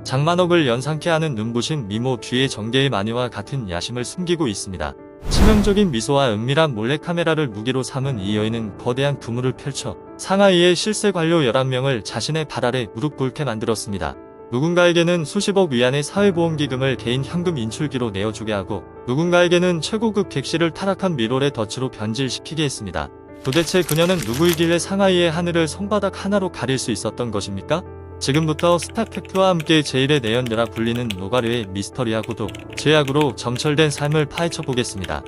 장만옥을 연상케 하는 눈부신 미모 뒤에 정계의 마녀와 같은 야심을 숨기고 있습니다. 치명적인 미소와 은밀한 몰래카메라를 무기로 삼은 이 여인은 거대한 그물을 펼쳐 상하이의 실세 관료 11명을 자신의 발 아래 무릎 꿇게 만들었습니다. 누군가에게는 수십억 위안의 사회보험기금을 개인 현금 인출기로 내어주게 하고 누군가에게는 최고급 객실을 타락한 미롤의 덫으로 변질시키게 했습니다. 도대체 그녀는 누구이길래 상하이의 하늘을 손바닥 하나로 가릴 수 있었던 것입니까? 지금부터 스타팩트와 함께 제1의 내연녀라 불리는 노가리의 미스터리하고도 죄악으로 점철된 삶을 파헤쳐 보겠습니다.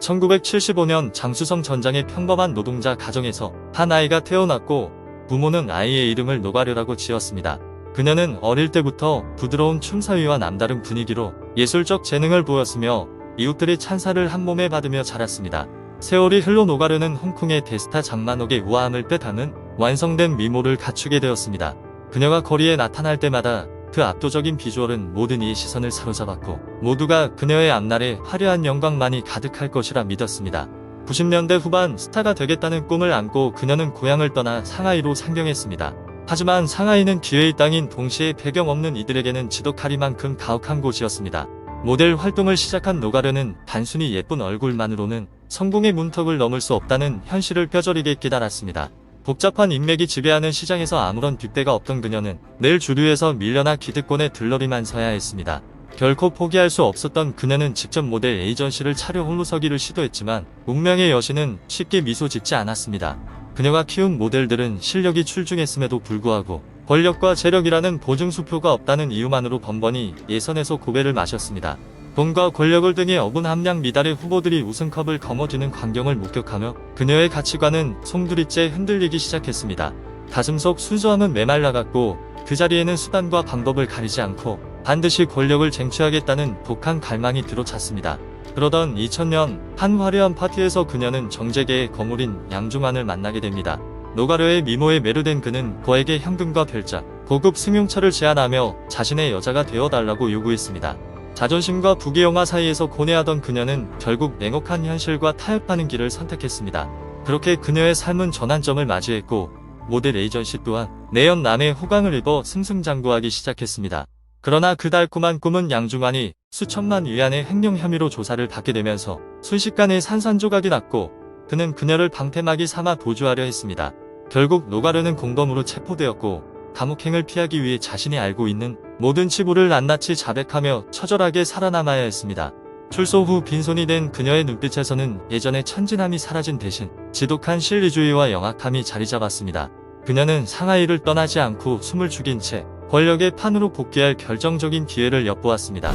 1975년 장수성 전장의 평범한 노동자 가정에서 한 아이가 태어났고 부모는 아이의 이름을 노가려라고 지었습니다. 그녀는 어릴 때부터 부드러운 춤사위와 남다른 분위기로 예술적 재능을 보였으며 이웃들의 찬사를 한몸에 받으며 자랐습니다. 세월이 흘러 노가려는 홍콩의 대스타 장만옥의 우아함을 빼닮은 완성된 미모를 갖추게 되었습니다. 그녀가 거리에 나타날 때마다 그 압도적인 비주얼은 모든 이의 시선을 사로잡았고 모두가 그녀의 앞날에 화려한 영광만이 가득할 것이라 믿었습니다. 90년대 후반 스타가 되겠다는 꿈을 안고 그녀는 고향을 떠나 상하이로 상경했습니다. 하지만 상하이는 기회의 땅인 동시에 배경 없는 이들에게는 지독하리만큼 가혹한 곳이었습니다. 모델 활동을 시작한 노가려는 단순히 예쁜 얼굴만으로는 성공의 문턱을 넘을 수 없다는 현실을 뼈저리게 깨달았습니다. 복잡한 인맥이 지배하는 시장에서 아무런 뒷배가 없던 그녀는 늘 주류에서 밀려나 기득권에 들러리만 서야 했습니다. 결코 포기할 수 없었던 그녀는 직접 모델 에이전시를 차려 홀로 서기를 시도했지만 운명의 여신은 쉽게 미소 짓지 않았습니다. 그녀가 키운 모델들은 실력이 출중했음에도 불구하고 권력과 재력이라는 보증수표가 없다는 이유만으로 번번이 예선에서 고배를 마셨습니다. 돈과 권력을 등에 업은 함량 미달의 후보들이 우승컵을 거머쥐는 광경을 목격하며 그녀의 가치관은 송두리째 흔들리기 시작했습니다. 가슴속 순수함은 메말라갔고 그 자리에는 수단과 방법을 가리지 않고 반드시 권력을 쟁취하겠다는 독한 갈망이 들어찼습니다. 그러던 2000년 한 화려한 파티에서 그녀는 정재계의 거물인 양중환을 만나게 됩니다. 노가려의 미모에 매료된 그는 그에게 현금과 별장, 고급 승용차를 제안하며 자신의 여자가 되어달라고 요구했습니다. 자존심과 부귀영화 사이에서 고뇌하던 그녀는 결국 냉혹한 현실과 타협하는 길을 선택했습니다. 그렇게 그녀의 삶은 전환점을 맞이했고 모델 에이전시 또한 내연남의 호강을 입어 승승장구하기 시작했습니다. 그러나 그 달콤한 꿈은 양중환이 수천만 위안의 횡령 혐의로 조사를 받게 되면서 순식간에 산산조각이 났고 그는 그녀를 방패막이 삼아 도주하려 했습니다. 결국 노가려는 공범으로 체포되었고 감옥행을 피하기 위해 자신이 알고 있는 모든 치부를 낱낱이 자백하며 처절하게 살아남아야 했습니다. 출소 후 빈손이 된 그녀의 눈빛에서는 예전의 천진함이 사라진 대신 지독한 실리주의와 영악함이 자리잡았습니다. 그녀는 상하이를 떠나지 않고 숨을 죽인 채 권력의 판으로 복귀할 결정적인 기회를 엿보았습니다.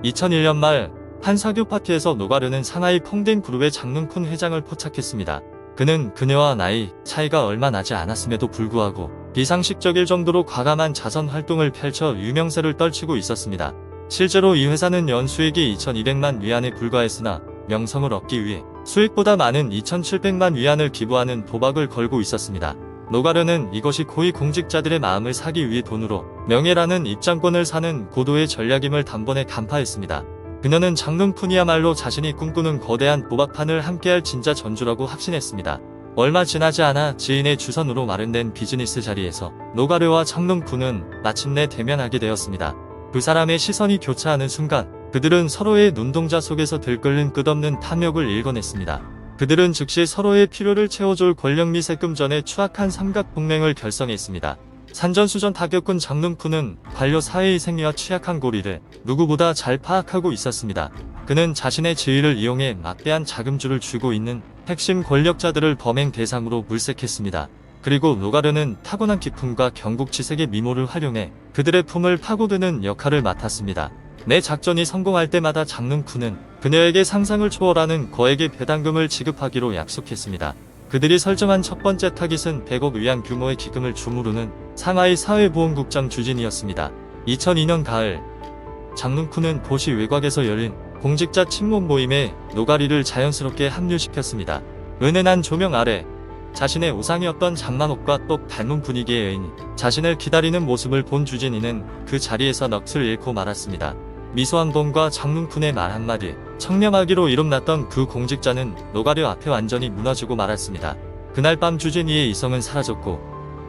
2001년 말 한 사교 파티에서 노가려는 상하이 펑댕 그룹의 장능쿤 회장을 포착했습니다. 그는 그녀와 나이 차이가 얼마 나지 않았음에도 불구하고 비상식적일 정도로 과감한 자선 활동을 펼쳐 유명세를 떨치고 있었습니다. 실제로 이 회사는 연수익이 2200만 위안에 불과했으나 명성을 얻기 위해 수익보다 많은 2700만 위안을 기부하는 도박을 걸고 있었습니다. 노가려는 이것이 고위 공직자들의 마음을 사기 위해 돈으로 명예라는 입장권을 사는 고도의 전략임을 단번에 간파했습니다. 그녀는 장능쿤이야말로 자신이 꿈꾸는 거대한 도박판을 함께할 진짜 전주라고 확신했습니다. 얼마 지나지 않아 지인의 주선으로 마련된 비즈니스 자리에서 노가려와 장능쿤은 마침내 대면하게 되었습니다. 두 사람의 시선이 교차하는 순간 그들은 서로의 눈동자 속에서 들끓는 끝없는 탐욕을 일궈냈습니다. 그들은 즉시 서로의 필요를 채워줄 권력 및 세금 전에 추악한 삼각동맹을 결성했습니다. 산전수전 다 겪은 장능쿤은 관료 사회의 생리와 취약한 고리를 누구보다 잘 파악하고 있었습니다. 그는 자신의 지위를 이용해 막대한 자금줄을 쥐고 있는 핵심 권력자들을 범행 대상으로 물색했습니다. 그리고 노가려는 타고난 기품과 경국지색의 미모를 활용해 그들의 품을 파고드는 역할을 맡았습니다. 내 작전이 성공할 때마다 장능쿤은 그녀에게 상상을 초월하는 거액의 배당금을 지급하기로 약속했습니다. 그들이 설정한 첫 번째 타깃은 100억 위안 규모의 기금을 주무르는 상하이 사회보험국장 주진이었습니다. 2002년 가을 장능쿤은 도시 외곽에서 열린 공직자 친목 모임에 노가리를 자연스럽게 합류시켰습니다. 은은한 조명 아래 자신의 우상이었던 장만옥과 똑 닮은 분위기의 여인이 자신을 기다리는 모습을 본 주진이는 그 자리에서 넋을 잃고 말았습니다. 미소한 돈과 장능쿤의 말 한마디에 청렴하기로 이름났던 그 공직자는 노가려 앞에 완전히 무너지고 말았습니다. 그날 밤 주진이의 이성은 사라졌고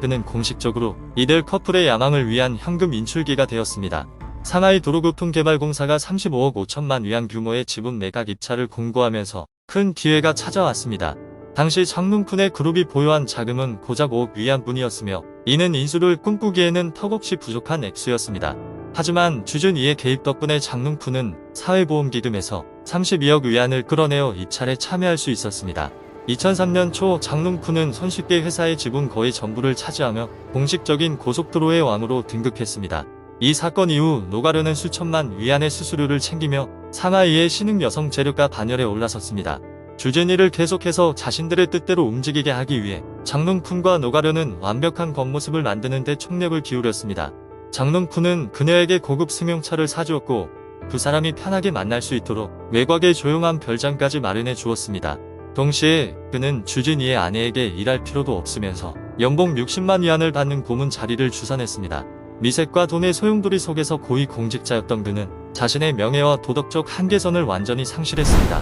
그는 공식적으로 이들 커플의 야망을 위한 현금 인출기가 되었습니다. 상하이 도로교통개발공사가 35억 5천만 위안 규모의 지분 매각 입찰을 공고하면서 큰 기회가 찾아왔습니다. 당시 장롱쿤의 그룹이 보유한 자금은 고작 5억 위안뿐이었으며 이는 인수를 꿈꾸기에는 턱없이 부족한 액수였습니다. 하지만 주준이의 개입 덕분에 장롱쿤은 사회보험기금에서 32억 위안을 끌어내어 입찰에 참여할 수 있었습니다. 2003년 초 장롱쿤은 손쉽게 회사의 지분 거의 전부를 차지하며 공식적인 고속도로의 왕으로 등극했습니다. 이 사건 이후 노가르는 수천만 위안의 수수료를 챙기며 상하이의 신흥 여성 재료가 반열에 올라섰습니다. 주진이를 계속해서 자신들의 뜻대로 움직이게 하기 위해 장롱쿤과 노가르는 완벽한 겉모습을 만드는 데 총력을 기울였습니다. 장롱쿤은 그녀에게 고급 승용차를 사주었고 두 사람이 편하게 만날 수 있도록 외곽에 조용한 별장까지 마련해 주었습니다. 동시에 그는 주진이의 아내에게 일할 필요도 없으면서 연봉 60만 위안을 받는 고문 자리를 주선했습니다. 미색과 돈의 소용돌이 속에서 고위 공직자였던 그는 자신의 명예와 도덕적 한계선을 완전히 상실했습니다.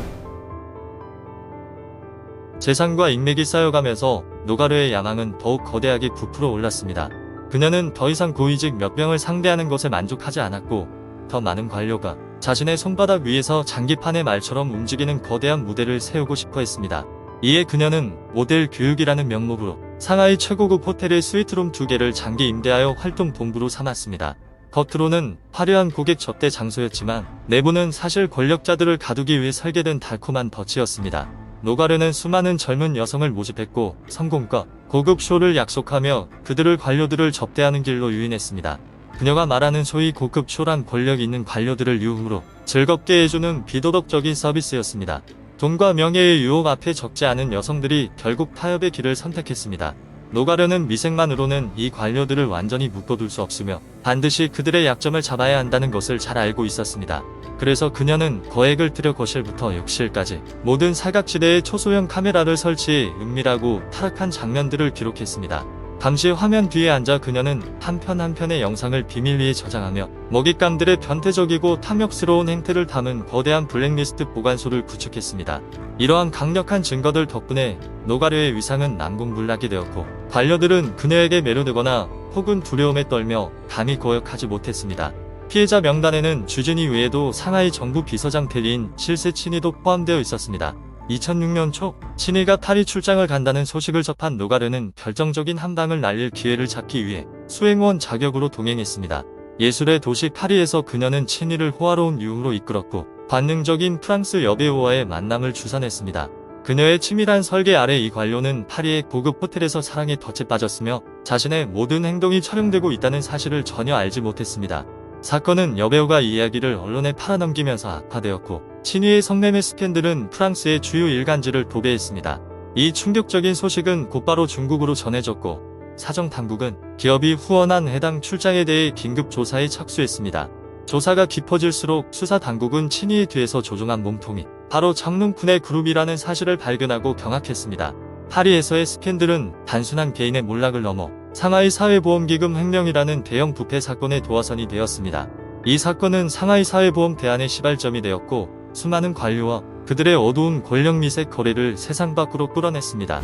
재산과 인맥이 쌓여가면서 노가르의 야망은 더욱 거대하게 부풀어 올랐습니다. 그녀는 더 이상 고위직 몇 명을 상대하는 것에 만족하지 않았고 더 많은 관료가 자신의 손바닥 위에서 장기판의 말처럼 움직이는 거대한 무대를 세우고 싶어 했습니다. 이에 그녀는 모델 교육이라는 명목으로 상하이 최고급 호텔의 스위트룸 2개를 장기 임대하여 활동 본부로 삼았습니다. 겉으로는 화려한 고객 접대 장소였지만 내부는 사실 권력자들을 가두기 위해 설계된 달콤한 덫이었습니다. 노가르는 수많은 젊은 여성을 모집했고 성공과 고급 쇼를 약속하며 그들을 관료들을 접대하는 길로 유인했습니다. 그녀가 말하는 소위 고급 쇼란 권력 있는 관료들을 유흥으로 즐겁게 해주는 비도덕적인 서비스였습니다. 돈과 명예의 유혹 앞에 적지 않은 여성들이 결국 타협의 길을 선택했습니다. 노가르는 미색만으로는 이 관료들을 완전히 묶어둘 수 없으며 반드시 그들의 약점을 잡아야 한다는 것을 잘 알고 있었습니다. 그래서 그녀는 거액을 들여 거실부터 욕실까지 모든 사각지대에 초소형 카메라를 설치해 은밀하고 타락한 장면들을 기록했습니다. 감시 화면 뒤에 앉아 그녀는 한 편 한 편의 영상을 비밀리에 저장하며 먹잇감들의 변태적이고 탐욕스러운 행태를 담은 거대한 블랙리스트 보관소를 구축했습니다. 이러한 강력한 증거들 덕분에 노가르의 위상은 난공불락이 되었고 관료들은 그녀에게 매료되거나 혹은 두려움에 떨며 감히 거역하지 못했습니다. 피해자 명단에는 주진이 외에도 상하이 정부 비서장 대리인 실세 친이도 포함되어 있었습니다. 2006년 초 친이가 파리 출장을 간다는 소식을 접한 노가르는 결정적인 한 방을 날릴 기회를 잡기 위해 수행원 자격으로 동행했습니다. 예술의 도시 파리에서 그녀는 친이를 호화로운 유흥으로 이끌었고 관능적인 프랑스 여배우와의 만남을 주선했습니다. 그녀의 치밀한 설계 아래 이 관료는 파리의 고급 호텔에서 사랑에 덫에 빠졌으며 자신의 모든 행동이 촬영되고 있다는 사실을 전혀 알지 못했습니다. 사건은 여배우가 이 이야기를 언론에 팔아넘기면서 악화되었고 친이의 성매매 스캔들은 프랑스의 주요 일간지를 도배했습니다. 이 충격적인 소식은 곧바로 중국으로 전해졌고 사정당국은 기업이 후원한 해당 출장에 대해 긴급 조사에 착수했습니다. 조사가 깊어질수록 수사당국은 친이의 뒤에서 조종한 몸통이 바로 장롱쿤의 그룹이라는 사실을 발견하고 경악했습니다. 파리에서의 스캔들은 단순한 개인의 몰락을 넘어 상하이 사회보험기금 횡령이라는 대형 부패 사건의 도화선이 되었습니다. 이 사건은 상하이 사회보험 대안의 시발점이 되었고 수많은 관료와 그들의 어두운 권력 미색 거래를 세상 밖으로 끌어냈습니다.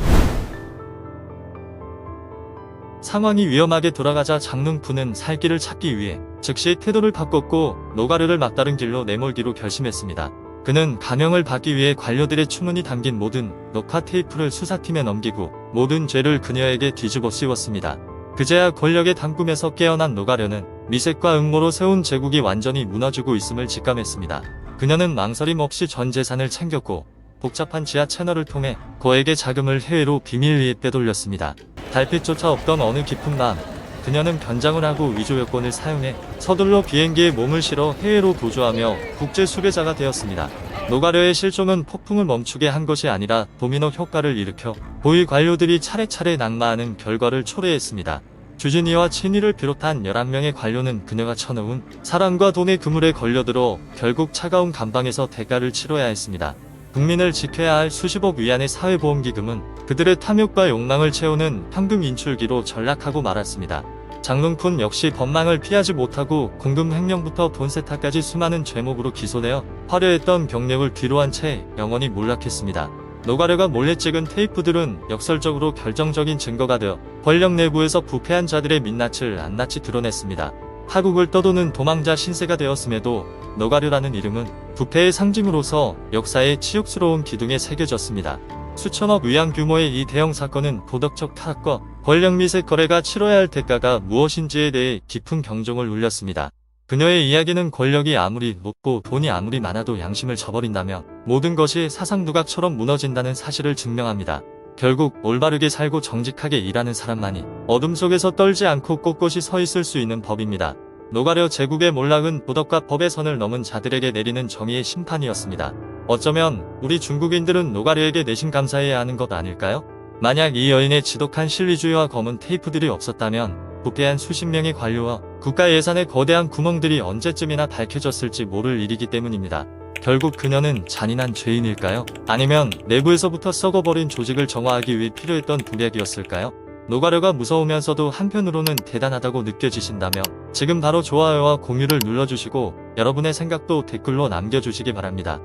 상황이 위험하게 돌아가자 장롱쿤은 살 길을 찾기 위해 즉시 태도를 바꿨고 노가르를 막다른 길로 내몰기로 결심했습니다. 그는 감형을 받기 위해 관료들의 추문이 담긴 모든 녹화 테이프를 수사팀에 넘기고 모든 죄를 그녀에게 뒤집어 씌웠습니다. 그제야 권력의 단꿈에서 깨어난 노가르는 미색과 음모로 세운 제국이 완전히 무너지고 있음을 직감했습니다. 그녀는 망설임 없이 전 재산을 챙겼고 복잡한 지하 채널을 통해 거액의 자금을 해외로 비밀리에 빼돌렸습니다. 달빛조차 없던 어느 깊은 밤 그녀는 변장을 하고 위조 여권을 사용해 서둘러 비행기에 몸을 실어 해외로 도주하며 국제 수배자가 되었습니다. 노가르의 실종은 폭풍을 멈추게 한 것이 아니라 도미노 효과를 일으켜 고위 관료들이 차례차례 낙마하는 결과를 초래했습니다. 주진이와 친이를 비롯한 11명의 관료는 그녀가 쳐놓은 사랑과 돈의 그물에 걸려들어 결국 차가운 감방에서 대가를 치러야 했습니다. 국민을 지켜야 할 수십억 위안의 사회보험기금은 그들의 탐욕과 욕망을 채우는 현금 인출기로 전락하고 말았습니다. 장롱쿤 역시 법망을 피하지 못하고 공금 횡령부터 돈 세탁까지 수많은 죄목으로 기소되어 화려했던 경력을 뒤로한 채 영원히 몰락했습니다. 노가려가 몰래 찍은 테이프들은 역설적으로 결정적인 증거가 되어 권력 내부에서 부패한 자들의 민낯을 낱낱이 드러냈습니다. 타국을 떠도는 도망자 신세가 되었음에도 노가려라는 이름은 부패의 상징으로서 역사의 치욕스러운 기둥에 새겨졌습니다. 수천억 위안 규모의 이 대형 사건은 도덕적 타락과 권력 미세 거래가 치러야 할 대가가 무엇인지에 대해 깊은 경종을 울렸습니다. 그녀의 이야기는 권력이 아무리 높고 돈이 아무리 많아도 양심을 저버린다면 모든 것이 사상두각처럼 무너진다는 사실을 증명합니다. 결국 올바르게 살고 정직하게 일하는 사람만이 어둠 속에서 떨지 않고 꼿꼿이 서 있을 수 있는 법입니다. 노가려 제국의 몰락은 도덕과 법의 선을 넘은 자들에게 내리는 정의의 심판이었습니다. 어쩌면 우리 중국인들은 노가려에게 내심 감사해야 하는 것 아닐까요? 만약 이 여인의 지독한 실리주의와 검은 테이프들이 없었다면 부패한 수십 명의 관료와 국가 예산의 거대한 구멍들이 언제쯤이나 밝혀졌을지 모를 일이기 때문입니다. 결국 그녀는 잔인한 죄인일까요? 아니면 내부에서부터 썩어버린 조직을 정화하기 위해 필요했던 독약이었을까요? 노가려가 무서우면서도 한편으로는 대단하다고 느껴지신다면 지금 바로 좋아요와 공유를 눌러주시고 여러분의 생각도 댓글로 남겨주시기 바랍니다.